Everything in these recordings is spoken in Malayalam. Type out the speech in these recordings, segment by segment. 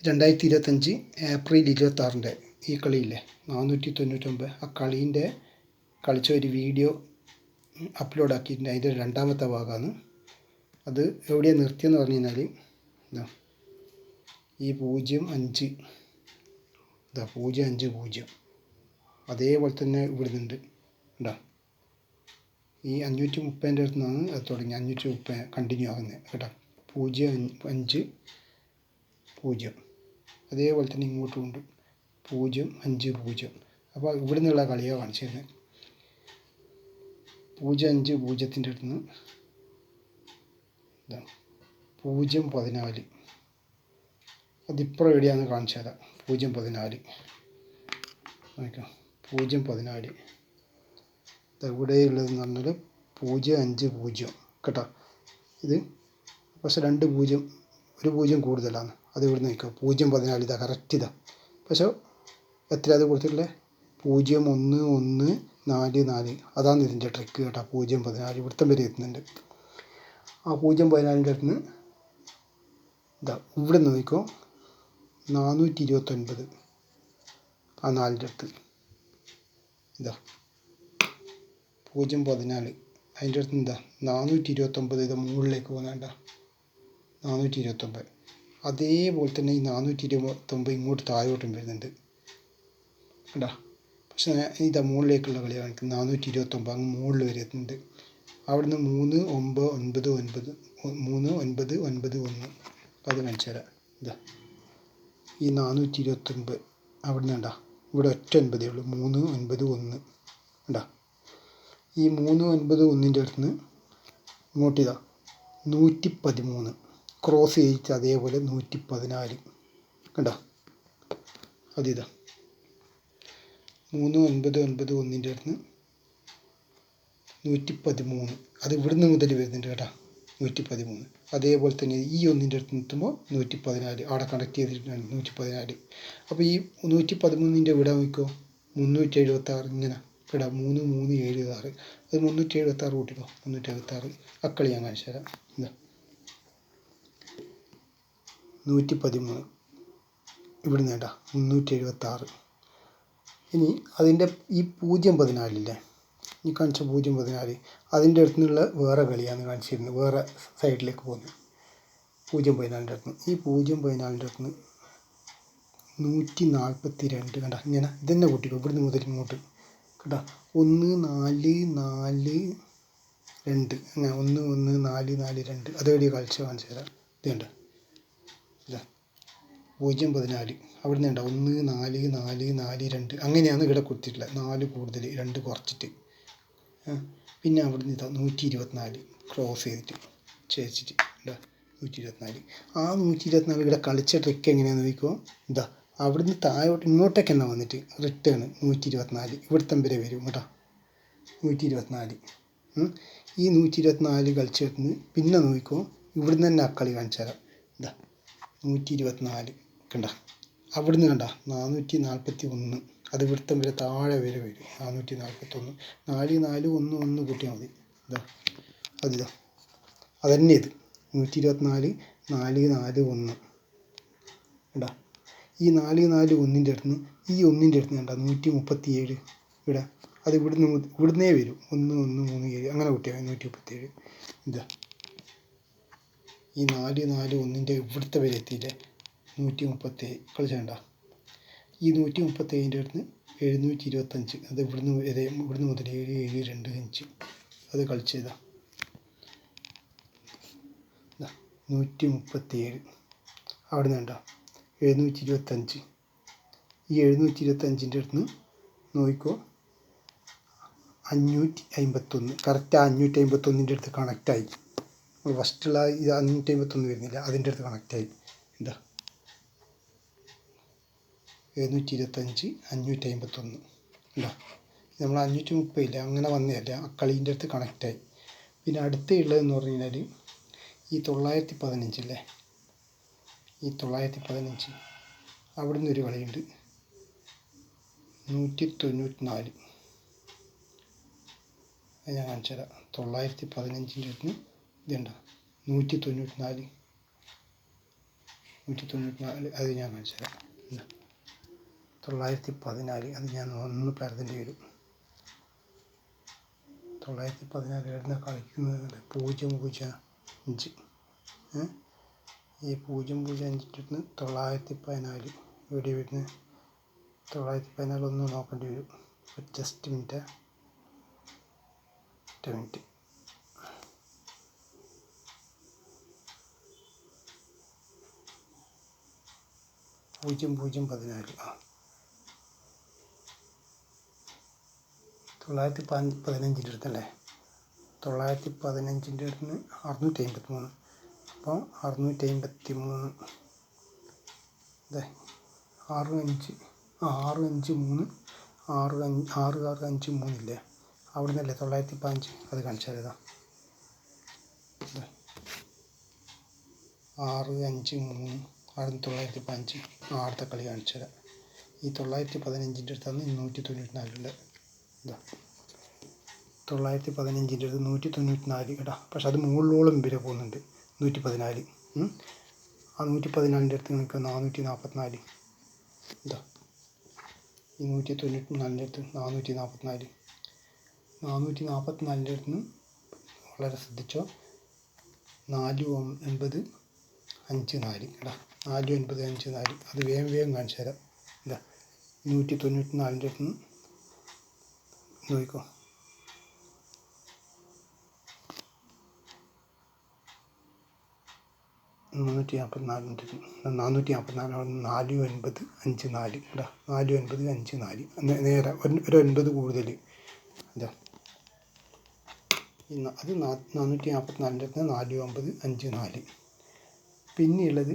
2025 ഏപ്രിൽ 26 ഈ കളിയില്ലേ 499 ആ കളീൻ്റെ കളിച്ച ഒരു വീഡിയോ അപ്ലോഡ് ആക്കിയിട്ടുണ്ട്. അതിൻ്റെ രണ്ടാമത്തെ ഭാഗമാണ് അത്. എവിടെയാണ് നിർത്തിയെന്ന് പറഞ്ഞു കഴിഞ്ഞാൽ ഈ 05 050 അതേപോലെ തന്നെ ഇവിടുന്നുണ്ട് കേട്ടോ. ഈ 530 അടുത്ത് നിന്നാണ് അത് തുടങ്ങി 530 കണ്ടിന്യൂ ആകുന്നത് കേട്ടോ. 050 അതേപോലെ തന്നെ ഇങ്ങോട്ടും ഉണ്ട് 050. അപ്പോൾ ഇവിടെ നിന്നുള്ള കളിയാണ് കാണിച്ചിരുന്നത്. 050 അടുത്ത് നിന്ന് 014 അതിപ്പോൾ എവിടെയാണെന്ന് കാണിച്ചു തരാം. 014 നോക്കാം. 014 ഇവിടെയുള്ളതെന്ന് പറഞ്ഞാൽ 050 കേട്ടോ. ഇത് പക്ഷേ 2 0 ഒരു 0 കൂടുതലാണ്. അത് ഇവിടെ നിൽക്കുക 014 ഇതാ കറക്റ്റ് ഇതാ. പക്ഷേ എത്ര അത് കൊടുത്തിട്ടുള്ളത് 01144 അതാണ് ഇതിൻ്റെ ട്രിക്ക് കേട്ടോ. 014 ഇവിടുത്തെ വരെ എത്തുന്നുണ്ട്. ആ 014 അടുത്ത് നിന്ന് ഇതാ ഇവിടെ നിന്ന് നോക്കിക്കോ 429 ആ 4 അടുത്ത് ഇതാ 014 അതിൻ്റെ അടുത്ത് എന്താ 429 ഇത് മുകളിലേക്ക് പോകുന്നുണ്ട 429. അതേപോലെ തന്നെ ഈ 429 ഇങ്ങോട്ട് താഴോട്ടും വരുന്നുണ്ട് കേട്ടോ. പക്ഷേ ഇതാ മുകളിലേക്കുള്ള കളി കാണിക്കുന്നത് 429 അങ്ങ് മുകളിൽ വരെ എത്തുന്നുണ്ട്. അവിടുന്ന് 39991 അത് കാണിച്ചു തരാം. ഇതാ ഈ 429 അവിടുന്ന് കണ്ടാ ഇവിടെ ഒറ്റ 9 ഉള്ളൂ 391 കണ്ടാ. ഈ 391 അടുത്ത് നിന്ന് ഇങ്ങോട്ടിതാ 113 ക്രോസ് ചെയ്യിച്ച് അതേപോലെ 114 കണ്ടോ. അതിതാ 3991 അടുത്ത് നിന്ന് 113 അത് ഇവിടുന്ന് മുതൽ വരുന്നുണ്ട് കേട്ടോ 113. അതേപോലെ തന്നെ ഈ ഒന്നിൻ്റെ അടുത്ത് നിൽക്കുമ്പോൾ 114 അവിടെ കണക്ട് ചെയ്തിട്ടുണ്ട് 114. അപ്പോൾ ഈ 113 ഇവിടെ നോക്കിക്കോ 376 ഇങ്ങനെ ഇവിടെ 3376 അത് 376 കൂട്ടിക്കോ 376 അക്കളി ഞാൻ കാണിച്ചു തരാം. എന്താ 113 ഇവിടുന്ന് വേണ്ട 376. ഇനി അതിൻ്റെ ഈ 014 ഈ കാണിച്ച 014 അതിൻ്റെ അടുത്ത് നിന്നുള്ള വേറെ കളിയാണ് കാണിച്ചിരുന്നത്. വേറെ സൈഡിലേക്ക് പോകുന്നത് 014 അടുത്ത് നിന്ന് ഈ 014 അടുത്ത് നിന്ന് 142 കണ്ട ഇങ്ങനെ ഇതന്നെ കൂട്ടിക്കോ ഇവിടുന്ന് മുതൽ ഇങ്ങോട്ട് കേട്ടോ 1442 അങ്ങനെ 1442 അതേപോലെ കളിച്ച് കാണിച്ചു തരാം. ഇത് കണ്ട ഇതാ 014 അവിടുന്ന് കണ്ട 1442 അങ്ങനെയാണ് ഇവിടെ കൊടുത്തിട്ടുള്ളത്. 4 കൂടുതൽ 2 കുറച്ചിട്ട്. പിന്നെ അവിടുന്ന് ഇതാ 124 ക്രോസ് ചെയ്തിട്ട് ചേച്ചിട്ട് ഇതാ 124. ആ 124 ഇവിടെ കളിച്ച ട്രിക്ക് എങ്ങനെയാണെന്ന് ചോദിക്കുമോ ഇതാ അവിടുന്ന് താഴോട്ട് ഇങ്ങോട്ടേക്ക് തന്നെ വന്നിട്ട് റിട്ടേൺ 124 ഇവിടുത്തെ വരെ വരും കേട്ടോ 124. ഈ 124 കളിച്ചിട്ട് പിന്നെ നോക്കിക്കോ ഇവിടുന്ന് തന്നെ ആ കളി കാണിച്ചു തരാം. ഇതാ 124 കണ്ട അവിടുന്ന് കണ്ട 441 അത് ഇവിടുത്തെ വരെ താഴെ വരെ വരും 441 441 കൂട്ടിയാൽ മതി. ഇതാ അതിതാ അതന്നെ ഇത് 124 441 കേട്ടോ. ഈ 441 അടുത്ത് നിന്ന് ഈ ഒന്നിൻ്റെ അടുത്ത് കണ്ട 137 ഇവിടെ അത് ഇവിടുന്നേ വരും 1137 അങ്ങനെ കൂട്ടിയാൽ 137. ഇതാ ഈ 441 ഇവിടുത്തെ വരെ എത്തിയില്ലേ 137 കളിച്ചേണ്ട. ഈ 137 അടുത്ത് 725 അത് ഇവിടുന്ന് മുതൽ 7725 അത് കളിച്ചതാ 137 അവിടെ നിന്ന് കണ്ട 725. ഈ 725 അടുത്ത് നിന്ന് നോക്കിക്കോ 551 കറക്റ്റ് 551 അടുത്ത് കണക്റ്റായി. ഫസ്റ്റുള്ള ഇത് 551 വരുന്നില്ല അതിൻ്റെ അടുത്ത് കണക്റ്റായി. എന്താ 725 551 ഉണ്ടോ. നമ്മൾ 530 ഇല്ല അങ്ങനെ വന്നതല്ല ആ കളീൻ്റെ അടുത്ത് കണക്റ്റായി. പിന്നെ അടുത്തുള്ളതെന്ന് പറഞ്ഞു കഴിഞ്ഞാൽ ഈ 915 ഇല്ലേ ഈ 915 അവിടുന്ന് ഒരു കളിയുണ്ട് 194 അത് ഞാൻ കാണിച്ചു തരാം. 915 അടുത്ത് ഇതുണ്ടോ 194 194 അത് ഞാൻ കാണിച്ചു തരാം. 914 അത് ഞാൻ ഒന്ന് പരതേണ്ടി വരും. 914 എവിടെ കളിക്കുന്നത് 005 ഈ 005 914 ഇവിടെ വരുന്നത് 914 ഒന്ന് നോക്കേണ്ടി വരും. ജസ്റ്റ് മിനിറ്റ് 0014 915 അടുത്തല്ലേ 915 അടുത്ത് 653 അപ്പോൾ 653 6653 ഇല്ലേ അവിടെ നിന്നല്ലേ 915 അത് കാണിച്ചാൽ 653 അവിടെ 915 അടുത്ത കളി കാണിച്ചു തരാം. ഈ 915 അടുത്താണ് 194 ഉള്ളത്. 915 അടുത്ത് 194 കേട്ടോ. പക്ഷെ അത് മുകളിലോളം വരെ പോകുന്നുണ്ട് 114. ആ 114 അടുത്ത് നിങ്ങൾക്ക് 444 ഈ 194 അടുത്ത് 444 അടുത്ത് വളരെ ശ്രദ്ധിച്ചോ 49554 കേട്ടോ. 49554 അത് വേഗം കാണിച്ചു തരാം. 194 അടുത്ത് നോക്കിക്കോ 494 4954 കേട്ടോ. 4954 നേരെ ഒരു 9 കൂടുതൽ അത് 444 4954. പിന്നെയുള്ളത്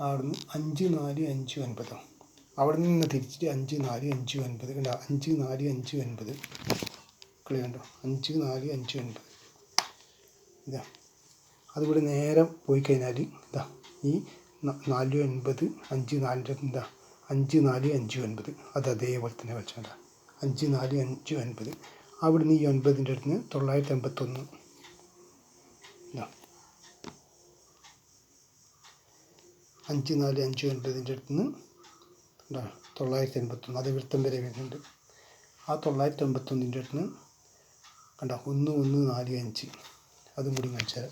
അവിടുന്ന് 5459 അവിടെ നിന്ന് തിരിച്ചിട്ട് 5459 കണ്ടോ 5459 കളി കണ്ടോ 5459 അതുകൂടെ നേരെ പോയി കഴിഞ്ഞാൽ ഈ 49554 5459 അത് അതേപോലെ തന്നെ കളിച്ചാൽ 5459 അവിടുന്ന് ഈ 9ൻ്റെ അടുത്ത് 981 5459 അടുത്ത് 981 അത് വൃത്തം വരെ വരുന്നുണ്ട്. ആ 981 അടുത്ത് കണ്ടോ 1145 അതും കൂടി കാണിച്ചാൽ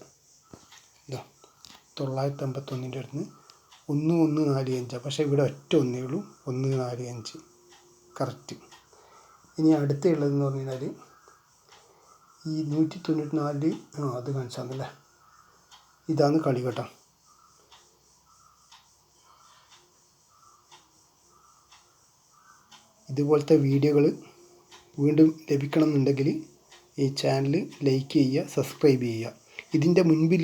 981 അടുത്ത് 1145 പക്ഷേ ഇവിടെ ഒറ്റ ഒന്നേ ഉള്ളൂ 145 കറക്റ്റ്. ഇനി അടുത്തുള്ളതെന്ന് പറഞ്ഞു കഴിഞ്ഞാൽ ഈ 194 അത് കാണിച്ചാന്നല്ലേ ഇതാണ് കളി കേട്ടോ. ഇതുപോലത്തെ വീഡിയോകൾ വീണ്ടും ലഭിക്കണമെന്നുണ്ടെങ്കിൽ ഈ ചാനൽ ലൈക്ക് ചെയ്യുക, സബ്സ്ക്രൈബ് ചെയ്യുക. ഇതിൻ്റെ മുൻപിൽ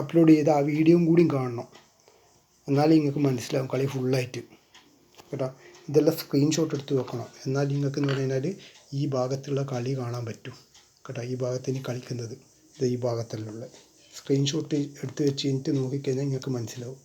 അപ്ലോഡ് ചെയ്ത ആ വീഡിയോയും കൂടിയും കാണണം, എന്നാലേ നിങ്ങൾക്ക് മനസ്സിലാവും കളി ഫുള്ളായിട്ട് കേട്ടോ. ഇതെല്ലാം സ്ക്രീൻഷോട്ട് എടുത്ത് വെക്കണം, എന്നാൽ നിങ്ങൾക്ക് എന്ന് പറഞ്ഞു കഴിഞ്ഞാൽ ഈ ഭാഗത്തുള്ള കളി കാണാൻ പറ്റും കേട്ടോ. ഈ ഭാഗത്തിന് കളിക്കുന്നത് ഈ ഭാഗത്തുള്ള സ്ക്രീൻഷോട്ട് എടുത്ത് വെച്ച് കഴിഞ്ഞിട്ട് നോക്കിക്കഴിഞ്ഞാൽ നിങ്ങൾക്ക് മനസ്സിലാവും.